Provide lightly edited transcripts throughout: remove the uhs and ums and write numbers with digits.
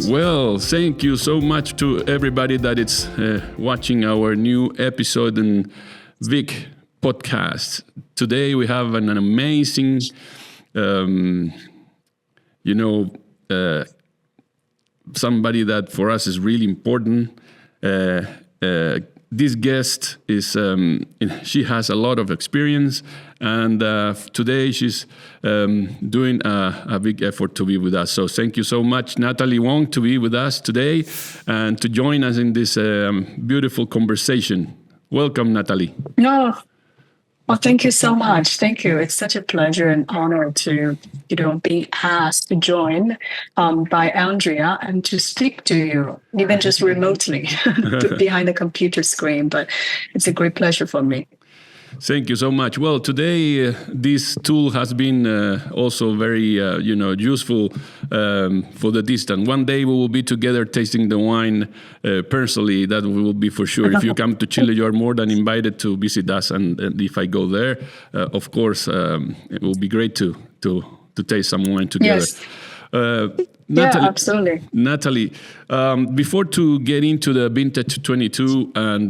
Well, thank you so much to everybody that is watching our new episode in VIK Podcast. Today we have an amazing, somebody that for us is really important. This guest is, she has a lot of experience, and today she's doing a big effort to be with us. So thank you so much, Nathalie Wang, to be with us today and to join us in this beautiful conversation. Welcome, Nathalie. No. Well, thank you so much. Thank you. It's such a pleasure and honor to, be asked to join by Andrea and to speak to you, even just remotely behind the computer screen. But it's a great pleasure for me. Thank you so much. Well, today this tool has been also very, useful for the distance. One day we will be together tasting the wine personally. That will be for sure. If you come to Chile, you are more than invited to visit us. And if I go there, of course, it will be great to taste some wine together. Yes. Nathalie, absolutely. Nathalie, before to get into the vintage 22 and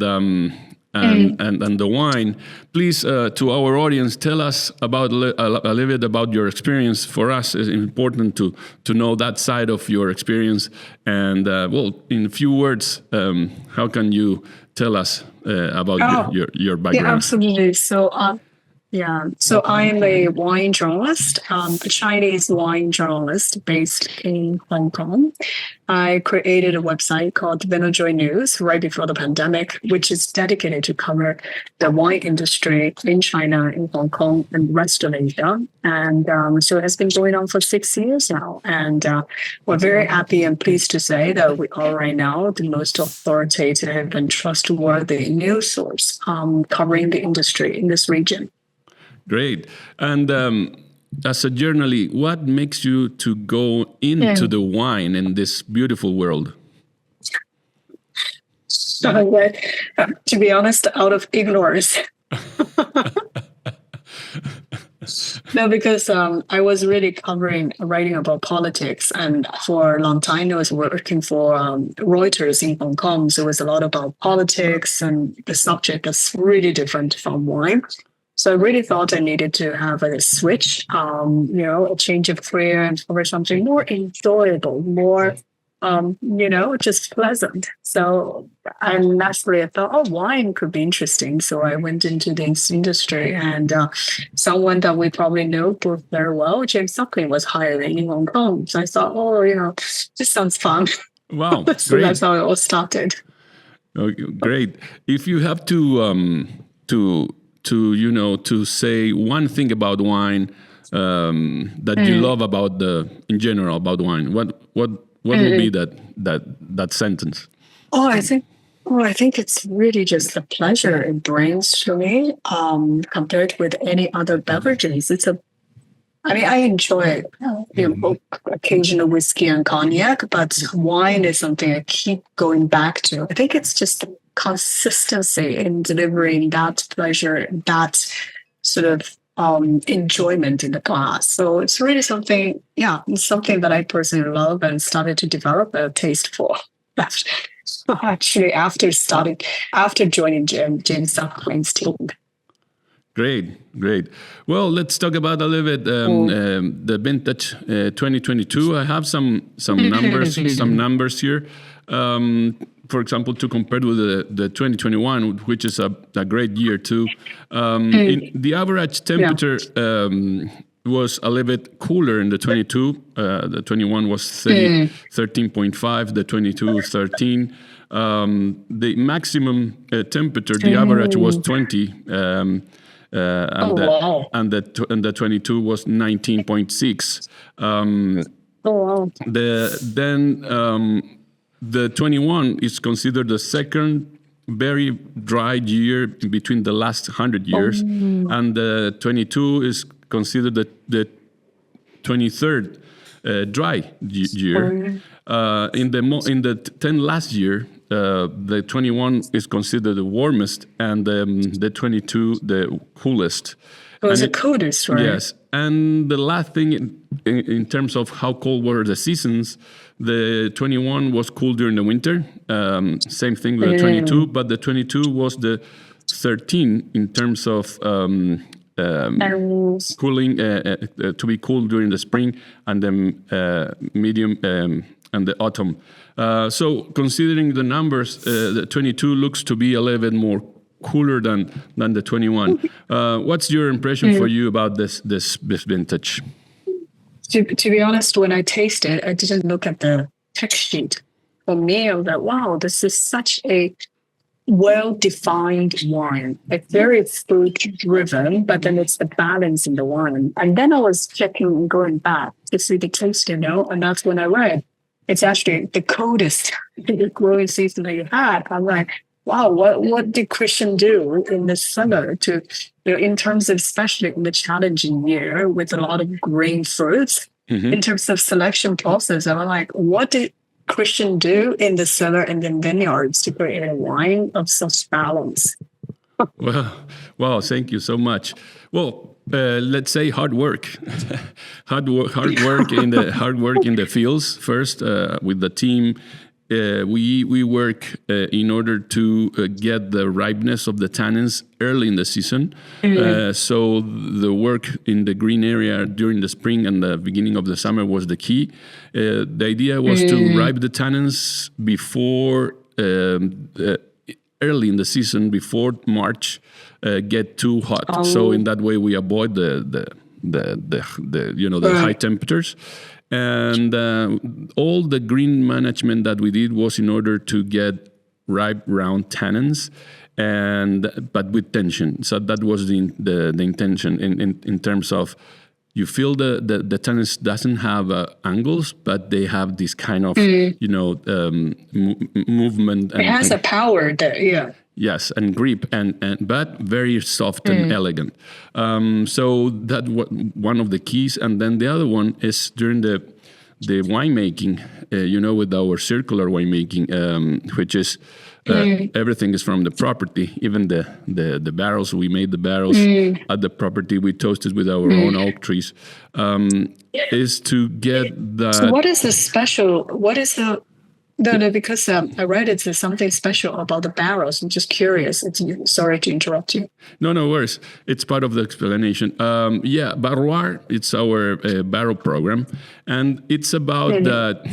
the wine, please, to our audience, tell us about a little bit about your experience. For us, it's important to know that side of your experience. And in a few words, how can you tell us about your background? Yeah, absolutely. So I'm a wine journalist, a Chinese wine journalist based in Hong Kong. I created a website called Vinojoy News right before the pandemic, which is dedicated to cover the wine industry in China, in Hong Kong, and rest of Asia. And so it has been going on for 6 years now. And we're very happy and pleased to say that we are right now the most authoritative and trustworthy news source covering the industry in this region. Great. And as a journalist, what makes you to go into the wine in this beautiful world? To be honest, out of ignorance. No, because I was really writing about politics, and for a long time I was working for Reuters in Hong Kong. So it was a lot about politics, and the subject is really different from wine. So I really thought I needed to have a switch, a change of career and cover something more enjoyable, more, just pleasant. So naturally I thought, wine could be interesting. So I went into this industry, and someone that we probably know both very well, James Suckling, was hiring in Hong Kong. So I thought, this sounds fun. Wow, So great. that's how it all started. Okay, great. If you have to say one thing about wine that you love in general about wine, what would be that sentence? I think it's really just the pleasure it brings to me compared with any other beverages. I enjoy occasional whiskey and cognac, but wine is something I keep going back to. I think it's just the consistency in delivering that pleasure, that sort of enjoyment in the glass. So it's really something that I personally love and started to develop a taste for. Actually, after joining James Suckling's team. Great. Well, let's talk about a little bit the vintage 2022. I have some numbers here. For example, to compare with the 2021, which is a great year too. The average temperature was a little bit cooler in the 22. The 21 was 13.5. The 22 13. The maximum temperature, the average was 20. And the 22 was 19.6. The 21 is considered the second very dry year between the last 100 years, and the 22 is considered the 23rd dry year. In the 10 last year, the 21 is considered the warmest, and the 22 the coolest. It was the coolest, right? Yes, and the last thing in terms of how cold were the seasons, the 21 was cool during the winter. Same thing with the 22, but the 22 was the 13 in terms of cooling to be cool during the spring, and then medium and the autumn. So considering the numbers, the 22 looks to be a little bit more cooler than the 21. What's your impression for you about this vintage? To be honest, when I tasted, I didn't look at the text sheet. For me, I was like, wow, this is such a well-defined wine. It's very fruit-driven, but then it's the balance in the wine. And then I was checking and going back to see the taste, and that's when I read it's actually the coldest growing season that you had. I'm like, wow, what did Cristián do in the summer to, in terms of, especially in the challenging year with a lot of grain fruits, in terms of selection process? I'm like, what did Cristián do in the cellar and the vineyards to create a wine of such balance? Well, thank you so much. Well, let's say hard work, hard work in the fields first with the team. We work in order to get the ripeness of the tannins early in the season. So the work in the green area during the spring and the beginning of the summer was the key. The idea was to ripe the tannins before early in the season, before March get too hot. So in that way we avoid the high temperatures. And all the green management that we did was in order to get ripe, round tannins, but with tension. So that was the intention in terms of you feel the tannins doesn't have angles, but they have this kind of movement. It has a power there, yeah. Yes, and grip, but very soft and elegant. So that one of the keys, and then the other one is during the winemaking. With our circular winemaking, which is everything is from the property. Even the barrels, we made the barrels at the property. We toasted with our own oak trees. Is to get that. So what is the special? What is the? No, because I read it's something special about the barrels. I'm just curious. Sorry to interrupt you. No worries. It's part of the explanation. Barroir, it's our barrel program. And it's about that,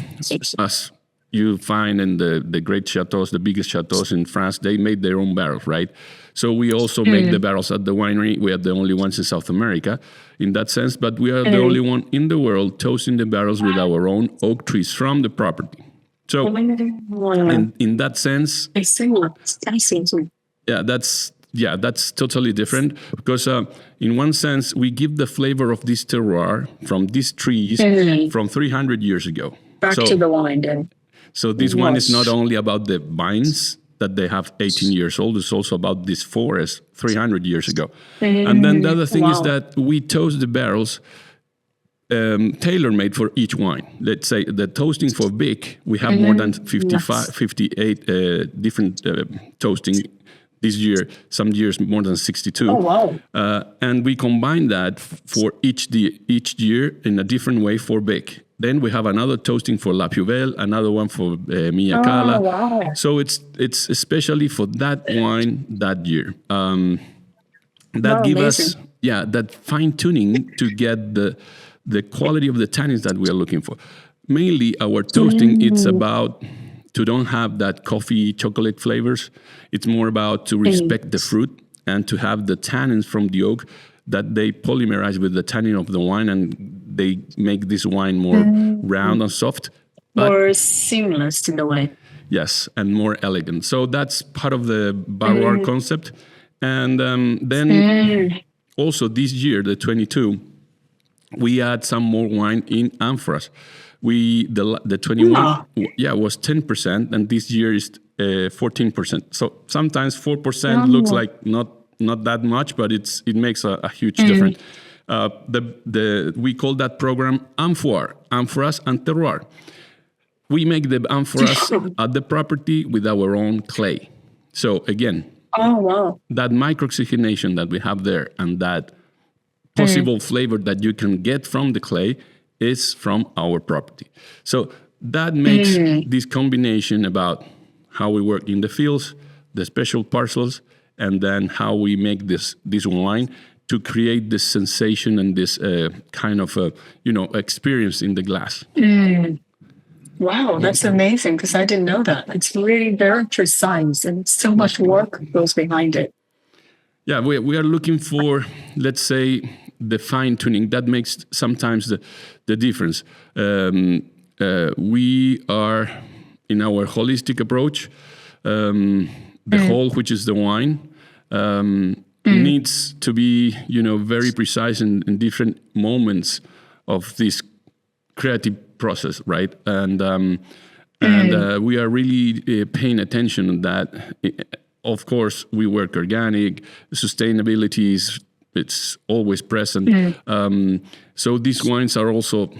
as you find in the great chateaus, the biggest chateaus in France, they made their own barrels, right? So we also make the barrels at the winery. We are the only ones in South America in that sense. But we are the only one in the world toasting the barrels with our own oak trees from the property. So, in that sense, that's totally different because in one sense we give the flavor of this terroir from these trees from 300 years ago. Back to the wine then. So this one is not only about the vines that they have 18 years old, it's also about this forest 300 years ago. And then the other thing is that we toast the barrels tailor-made for each wine. Let's say the toasting for VIK, we have more than 58 different toasting this year. Some years more than 62. Oh wow! And we combine that for each year in a different way for VIK. Then we have another toasting for La Puvelle, another one for Mia Cala. Wow. So it's especially for that wine that year. That give us that fine tuning to get the quality of the tannins that we are looking for. Mainly our toasting, it's about to don't have that coffee chocolate flavors. It's more about to respect the fruit and to have the tannins from the oak that they polymerize with the tannin of the wine, and they make this wine more round and soft. More seamless in a way. Yes, and more elegant. So that's part of the Barroir concept. And then also this year, the 22, we add some more wine in amphoras. The 21 was 10%, and this year is 14%. So sometimes 4% looks like not that much, but it makes a huge difference. We call that program amphoras and terroir. We make the amphoras at the property with our own clay. So again, that microoxygenation that we have there and that possible flavor that you can get from the clay is from our property. So that makes this combination about how we work in the fields, the special parcels, and then how we make this wine to create this sensation and this kind of experience in the glass. Wow, that's amazing, because I didn't know that. It's really very precise and so much work goes behind it. Yeah, we are looking for, let's say, the fine tuning that makes sometimes the difference. We are in our holistic approach. The whole, which is the wine, needs to be very precise in different moments of this creative process, right? And we are really paying attention on that. Of course, we work organic. Sustainability it's always present. So these wines are also,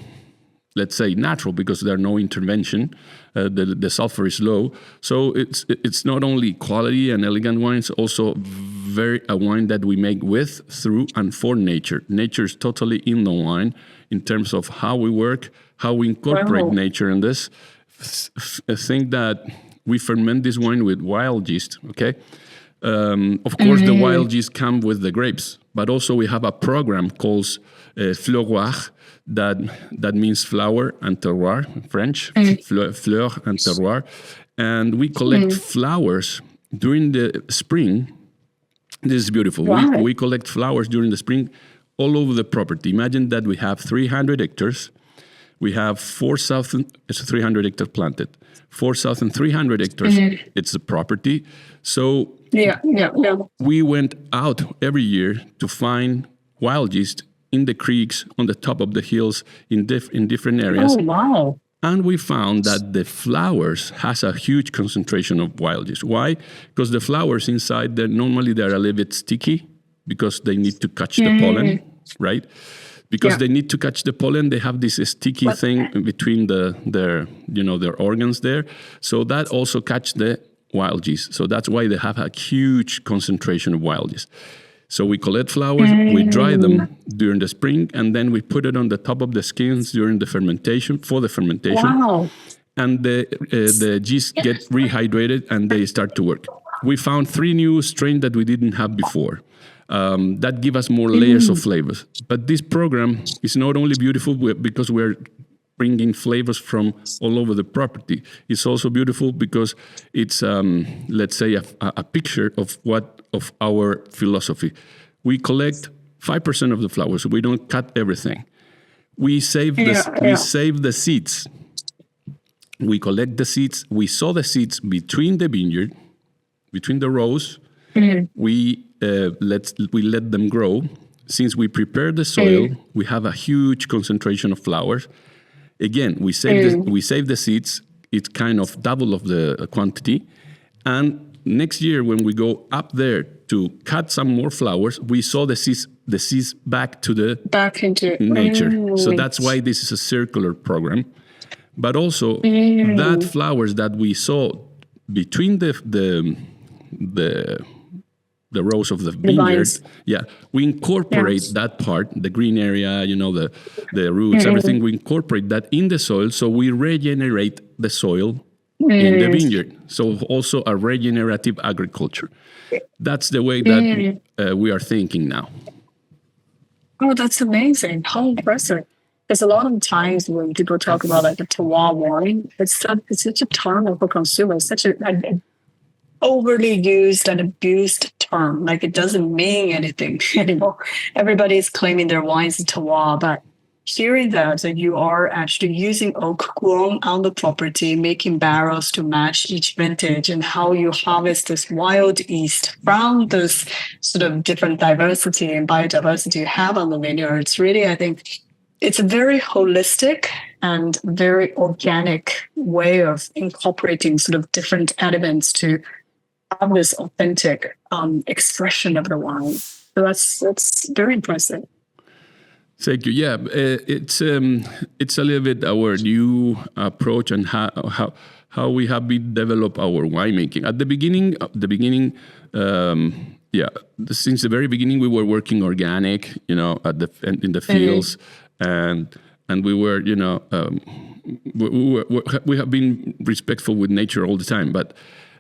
let's say, natural because there are no intervention. The sulfur is low. So it's not only quality and elegant wines, also a wine that we make with, through, and for nature. Nature is totally in the wine in terms of how we work, how we incorporate nature in this. I think that we ferment this wine with wild yeast, okay? Of course, the wild yeast come with the grapes, but also we have a program called Fleuroir, that means flower and terroir in French, fleur and terroir. And we collect flowers during the spring. This is beautiful. Wow. We collect flowers during the spring all over the property. Imagine that we have 300 hectares. We have 300 hectares planted. 4,300 hectares, it's the property. So we went out every year to find wild yeast in the creeks, on the top of the hills, in different areas. Oh, wow. And we found that the flowers has a huge concentration of wild yeast. Why? Because the flowers inside, normally they're a little bit sticky because they need to catch the pollen, right? Because they need to catch the pollen, they have this sticky thing between their organs there. So that also catch the wild yeast. So that's why they have a huge concentration of wild yeast. So we collect flowers, we dry them during the spring, and then we put it on the top of the skins during the fermentation, for the fermentation. Wow. And the yeast get rehydrated and they start to work. We found 3 new strains that we didn't have before. That give us more layers of flavors. But this program is not only beautiful because we're bringing flavors from all over the property. It's also beautiful because it's, let's say, a picture of our philosophy. We collect 5% of the flowers. We don't cut everything. We save the seeds. We collect the seeds. We sow the seeds between the vineyard, between the rows. We let them grow. Since we prepare the soil, we have a huge concentration of flowers. Again, we save the seeds. It's kind of double of the quantity. And next year, when we go up there to cut some more flowers, we sow the seeds back into nature. So that's why this is a circular program. But also, that flowers that we sow between the rows of the vineyard, we incorporate that part, the green area, the roots, everything. We incorporate that in the soil, so we regenerate the soil in the vineyard. So also a regenerative agriculture. That's the way that we are thinking now. Oh, that's amazing! How impressive! Because a lot of times when people talk about like the terroir wine, it's such a term for consumers, such an overly used and abused term. Like, it doesn't mean anything anymore. Everybody's claiming their wines are terroir, but hearing that you are actually using oak grown on the property, making barrels to match each vintage, and how you harvest this wild yeast from this sort of different diversity and biodiversity you have on the vineyard. It's really, I think, it's a very holistic and very organic way of incorporating sort of different elements to have this authentic expression of the wine. So that's very impressive. Thank you. Yeah, it's a little bit our new approach and how we have been develop our winemaking. At the beginning, since the very beginning, we were working organic, in the fields, and and we were, we have been respectful with nature all the time, but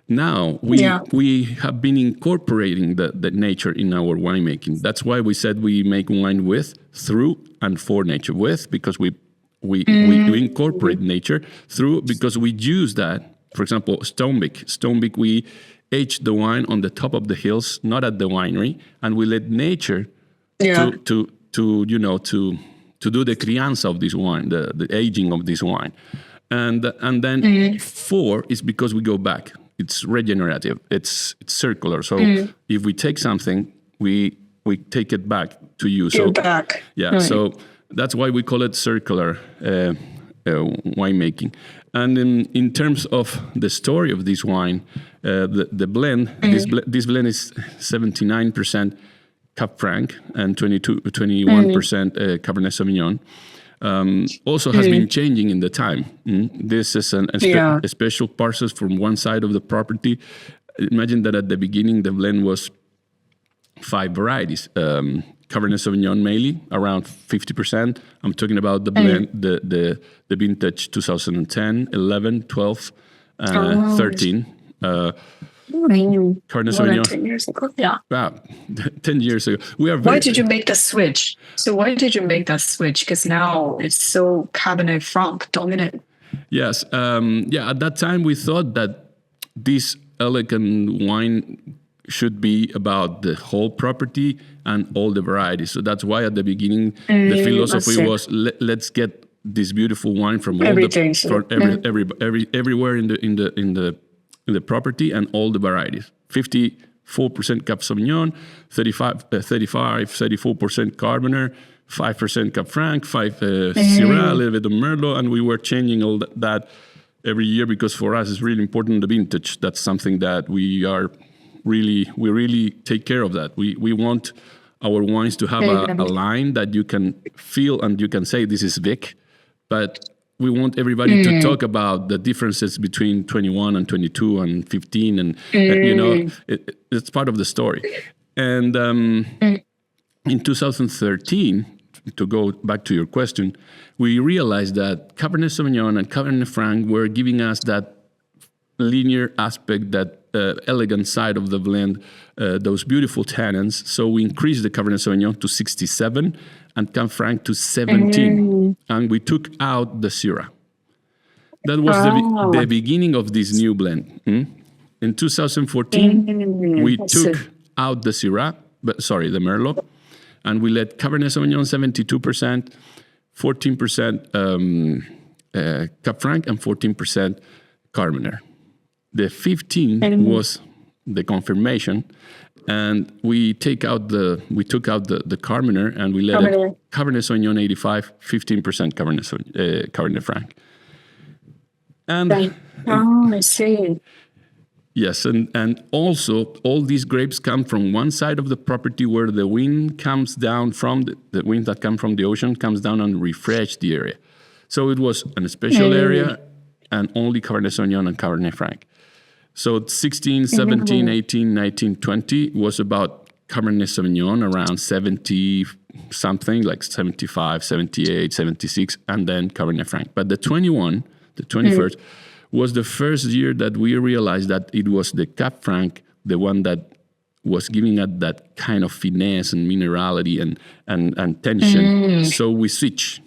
now we have been incorporating the nature in our winemaking. That's why we said we make wine with, through, and for nature. With, because we incorporate nature. Through, because we use that. For example, Stonebeek. Stonebeek, we age the wine on the top of the hills, not at the winery, and we let nature to do the crianza of this wine, the aging of this wine. And then for is because we go back. It's regenerative. It's circular. So if we take something, we take it back to use. So back. Yeah. Right. So that's why we call it circular winemaking. And in terms of the story of this wine, the blend, this blend is 79% Cab Franc and 21% Cabernet Sauvignon. Also has been changing in the time. This is a special parcel from one side of the property. Imagine that at the beginning the blend was 5 varieties. Cabernet Sauvignon mainly, around 50%. I'm talking about the blend, the vintage 2010, 11, 12, 13. Cabernet Sauvignon. 10 years ago. Yeah. 10 years ago. Why did you make the switch? So why did you make that switch? Because now it's so Cabernet Franc dominant. Yes. At that time we thought that this elegant wine should be about the whole property and all the varieties. So that's why at the beginning the philosophy was let's get this beautiful wine from all everywhere in the property and all the varieties. 54% Cab Sauvignon, 34% Carboner, 5% Cab Franc, 5 Syrah, a little bit of Merlot, and we were changing all that every year because for us it's really important the vintage. That's something that we really take care of that. We want our wines to have a line that you can feel and you can say this is VIK, but we want everybody to talk about the differences between 21 and 22 and 15, and it's part of the story. And in 2013, to go back to your question, we realized that Cabernet Sauvignon and Cabernet Franc were giving us that linear aspect, that elegant side of the blend, those beautiful tannins. So we increased the Cabernet Sauvignon to 67 and Cab Franc to 17, and we took out the Syrah. That was the beginning of this new blend. In 2014, we took out the Syrah, the Merlot, and we let Cabernet Sauvignon 72%, 14% Cab Franc, and 14% Carboner. The 15 was the confirmation, and we took out the Carboner, and we let it Cabernet Sauvignon 85, 15% Cabernet Franc. And I see. Yes, and also all these grapes come from one side of the property where the wind comes down from the wind that comes from the ocean comes down and refresh the area. So it was a special area, and only Cabernet Sauvignon and Cabernet Franc. So 16, 17, 18, 19, 20 was about Cabernet Sauvignon around 70 something, like 75, 78, 76, and then Cabernet Franc. But the 21, the 21st, was the first year that we realized that it was the Cab Franc, the one that was giving us that kind of finesse and minerality and tension. So we switched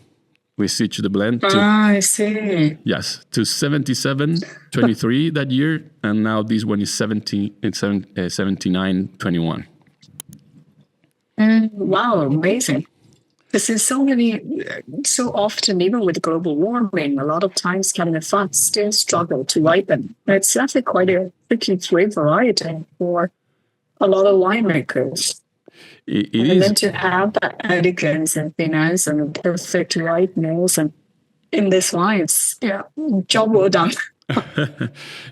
the blend to, I see. Yes, to 77, 23 that year, and now this one is 79, 21. Wow, amazing. This is so often, even with global warming, a lot of times Cabernet Franc still struggle to ripen. It's actually quite a tricky grape variety for a lot of winemakers. It and is. Then to have that elegance and finesse and perfect ripeness and in this wine, it's job well done.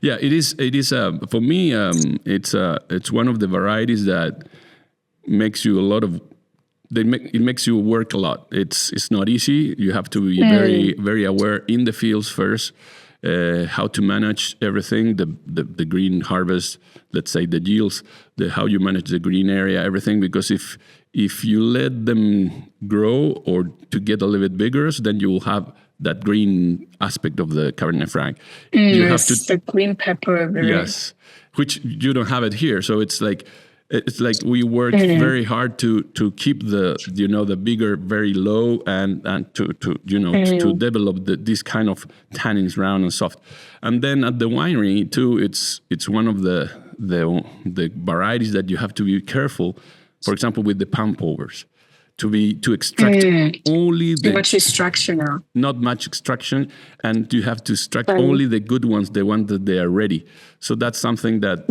Yeah, it is. It is. For me, it's one of the varieties that makes you it makes you work a lot. It's not easy. You have to be very, very aware in the fields first, how to manage everything, the green harvest, let's say the yields, how you manage the green area, everything. Because if if you let them grow or to get a little bit bigger, then you will have that green aspect of the Cabernet Franc. You have to the green pepper. yes, which you don't have it here. So it's like we work very hard to keep the bigger very low and to develop this kind of tannins, round and soft. And then at the winery too, it's one of the varieties that you have to be careful. For example, with the pump overs, to extract only the much extraction now. Not much extraction, and you have to extract only the good ones, the ones that they are ready. So that's something that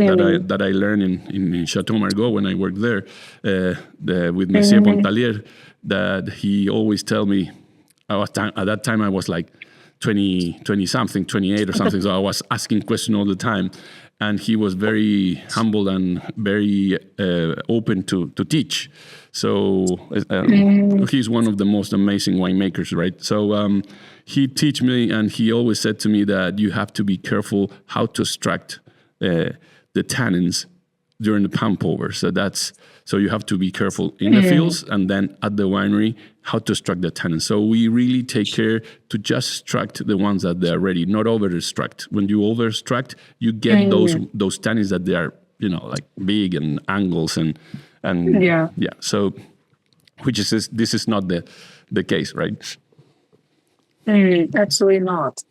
I learned in Chateau Margaux when I worked there with Monsieur Pontalier, that he always tell me. At that time I was like 20 something, 28 or something. So I was asking questions all the time. And he was very humble and very open to teach. So he's one of the most amazing winemakers, right? So he teach me, and he always said to me that you have to be careful how to extract the tannins during the pump over. So you have to be careful in the fields and then at the winery how to extract the tannins. So we really take care to just extract the ones that they are ready, not over extract. When you over extract, you get those tannins that they are like big and angles and yeah. So this is not the case, right? Absolutely not.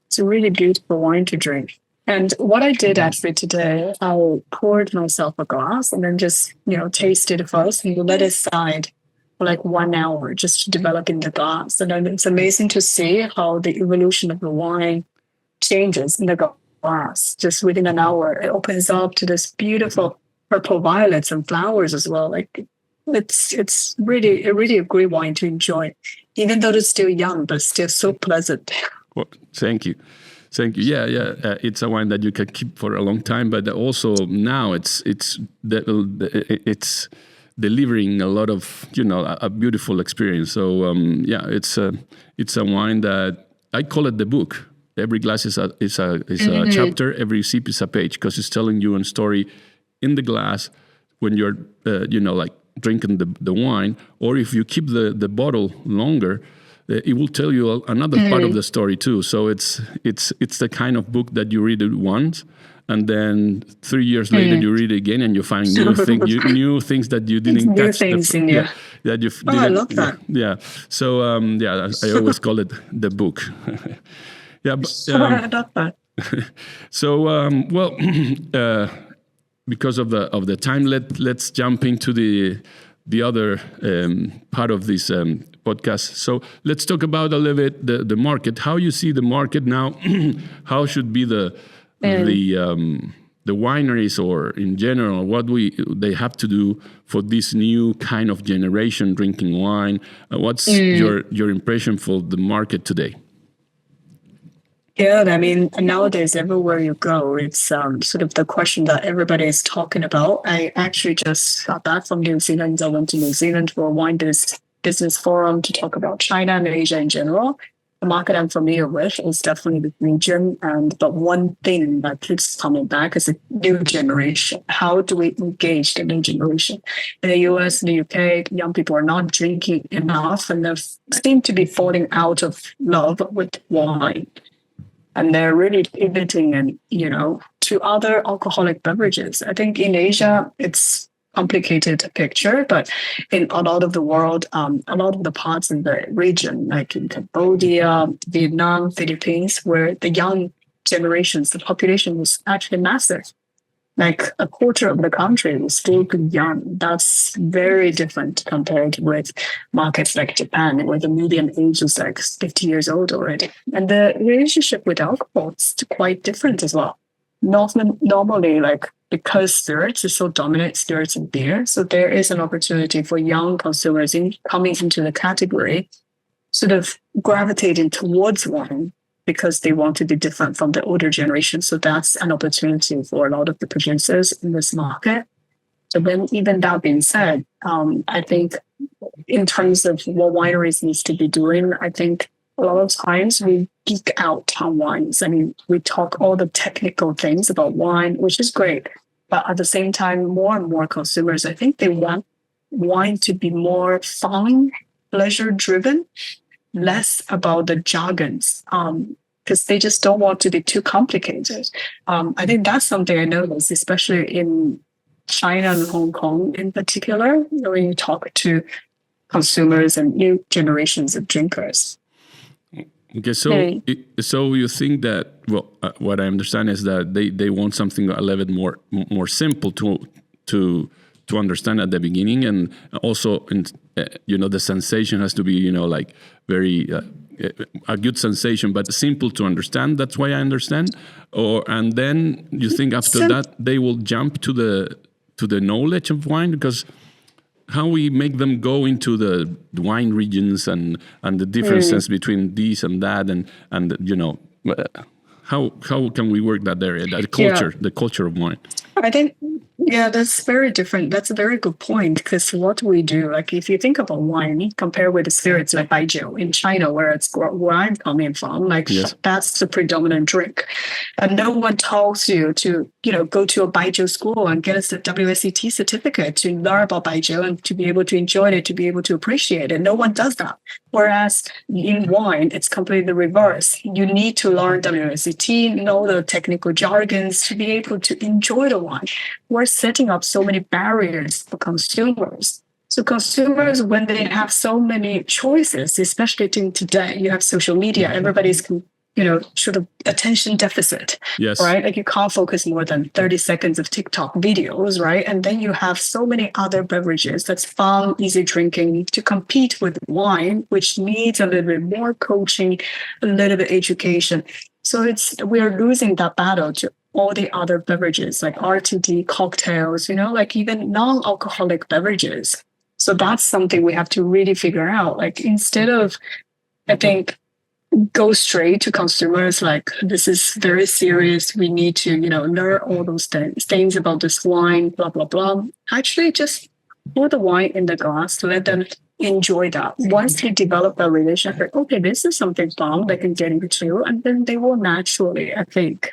It's a really beautiful wine to drink. And what I did actually today, I poured myself a glass and then just, tasted it first and let it side for like 1 hour just to develop in the glass. And then it's amazing to see how the evolution of the wine changes in the glass. Just within an hour, it opens up to this beautiful purple violets and flowers as well. Like it's really a great wine to enjoy, even though it's still young, but still so pleasant. Well, thank you. Yeah. It's a wine that you can keep for a long time, but also now it's delivering a lot of a beautiful experience. So it's a wine that I call it the book. Every glass is a chapter. Every sip is a page, because it's telling you a story in the glass when you're like drinking the wine, or if you keep the bottle longer. It will tell you another part of the story too. So it's the kind of book that you read it once, and then 3 years later you read it again, and you find new things that you didn't catch. That you didn't. I love that. Yeah. So I always call it the book. I love that. So because of the time, let's jump into the other part of this podcast. So let's talk about a little bit the market. How you see the market now? How should be the wineries, or in general, what they have to do for this new kind of generation drinking wine? What's your impression for the market today? Yeah, I mean, nowadays, everywhere you go, it's sort of the question that everybody is talking about. I actually just got back from New Zealand. I went to New Zealand for a wine business forum to talk about China and Asia in general. The market I'm familiar with is definitely the region. But one thing that keeps coming back is a new generation. How do we engage the new generation? In the US, in the UK, young people are not drinking enough, and they seem to be falling out of love with wine. And they're really pivoting to other alcoholic beverages. I think in Asia, it's complicated picture, but in a lot of the world, a lot of the parts in the region, like in Cambodia, Vietnam, Philippines, where the young generations, the population was actually massive. Like a quarter of the country was still young. That's very different compared with markets like Japan, where the median age is like 50 years old already. And the relationship with alcohol is quite different as well. Normally, like, because spirits is so dominant, spirits and beer, so there is an opportunity for young consumers coming into the category, sort of gravitating towards wine, because they want to be different from the older generation. So that's an opportunity for a lot of the producers in this market. So then, even that being said, I think in terms of what wineries needs to be doing, I think a lot of times we geek out on wines. I mean, we talk all the technical things about wine, which is great. But at the same time, more and more consumers, I think they want wine to be more fun, pleasure driven, less about the jargons. Because they just don't want to be too complicated. I think that's something I noticed, especially in China and Hong Kong in particular, when you talk to consumers and new generations of drinkers. Okay, so you think that, well, what I understand is that they want something a little bit more simple to understand at the beginning, and also, the sensation has to be, like very a good sensation, but simple to understand. That's why I understand. And then you think after that they will jump to the knowledge of wine, because how we make them go into the wine regions and the differences between this and that, and how can we work that area, that culture, the culture of wine? I think, that's very different. That's a very good point, because what we do, like if you think about wine, compare with the spirits like baijiu in China, where I'm coming from, like that's the predominant drink. And no one tells you to, go to a baijiu school and get a WSET certificate to learn about baijiu and to be able to enjoy it, to be able to appreciate it. No one does that. Whereas in wine, it's completely the reverse. You need to learn WSET, know the technical jargons to be able to enjoy the wine. We're setting up so many barriers for consumers. So consumers, when they have so many choices, especially today, you have social media, everybody's, sort of attention deficit, right? Like you can't focus more than 30 seconds of TikTok videos, right? And then you have so many other beverages that's fun, easy drinking to compete with wine, which needs a little bit more coaching, a little bit education. So we're losing that battle to all the other beverages like RTD, cocktails, like even non-alcoholic beverages. So that's something we have to really figure out. Like instead of, I think, go straight to consumers like this is very serious, we need to learn all those things about this wine, blah blah blah. Actually just pour the wine in the glass, let them enjoy that. Once they develop a relationship, okay, this is something fun they can get into, and then they will naturally, I think,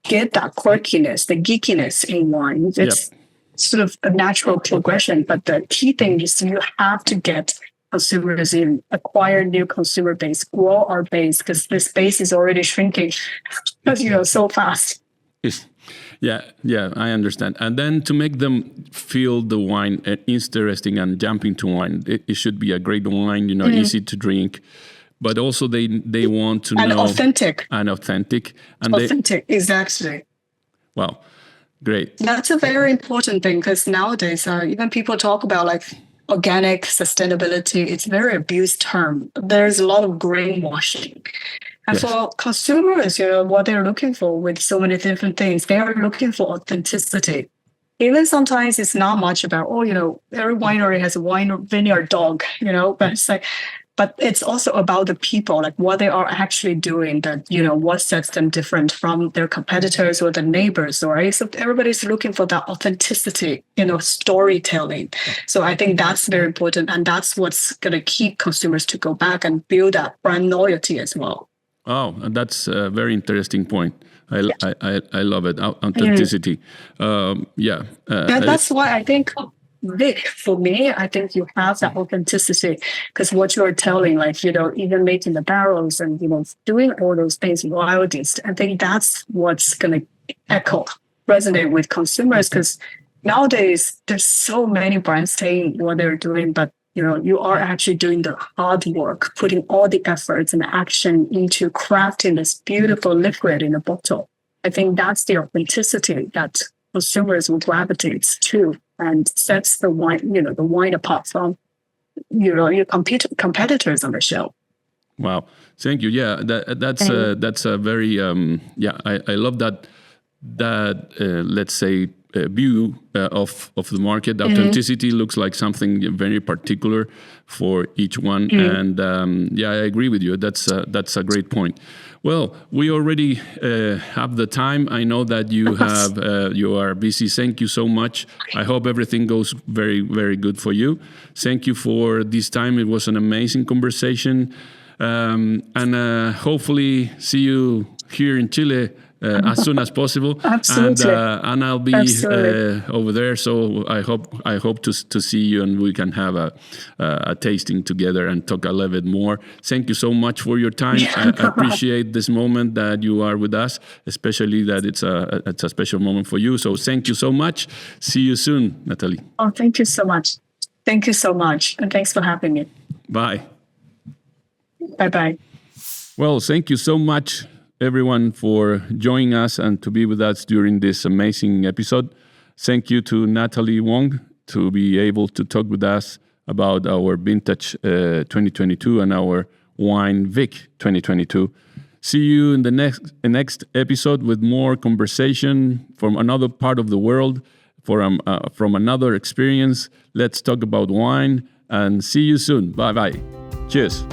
get that quirkiness, the geekiness in wine. It's sort of a natural progression, but the key thing is you have to get consumers in, acquire new consumer base, grow our base, because this base is already shrinking so fast. Yeah, I understand. And then to make them feel the wine interesting and jumping to wine, it should be a great wine, easy to drink. But also they want to know... Authentic. And authentic. Exactly. Wow, great. That's a very important thing, because nowadays, even people talk about like organic sustainability, it's a very abused term. There's a lot of greenwashing. And for consumers, what they're looking for with so many different things, they are looking for authenticity. Even sometimes it's not much about, every winery has a vineyard dog, but it's like, but it's also about the people, like what they are actually doing, that, what sets them different from their competitors or the neighbors, right? So everybody's looking for that authenticity, storytelling. So I think that's very important. And that's what's going to keep consumers to go back and build that brand loyalty as well. Oh, that's a very interesting point. I love it. Authenticity. That's why I think VIK, for me, I think you have that authenticity, because what you're telling, like, even making the barrels and, doing all those things wildest, I think that's what's going to resonate with consumers, because nowadays there's so many brands saying what they're doing, but you are actually doing the hard work, putting all the efforts and action into crafting this beautiful liquid in a bottle. I think that's the authenticity that consumers will gravitate to, and sets the wine apart from, your competitors on the shelf. Wow, thank you. Yeah, that's a very I love that let's say view of the market. Authenticity looks like something very particular for each one, and I agree with you. That's a great point. Well, we already have the time. I know that you are busy. Thank you so much. I hope everything goes very, very good for you. Thank you for this time. It was an amazing conversation, and hopefully see you here in Chile as soon as possible. Absolutely. And I'll be over there. So I hope to see you, and we can have a tasting together and talk a little bit more. Thank you so much for your time. I appreciate this moment that you are with us, especially that it's a special moment for you. So thank you so much. See you soon, Natalie. Oh, thank you so much. Thank you so much. And thanks for having me. Bye. Bye-bye. Well, thank you so much, everyone, for joining us and to be with us during this amazing episode. Thank you to Nathalie Wang to be able to talk with us about our vintage 2022 and our wine VIK 2022. See you in the next episode with more conversation from another part of the world, from another experience. Let's talk about wine, and see you soon. Bye-bye. Cheers.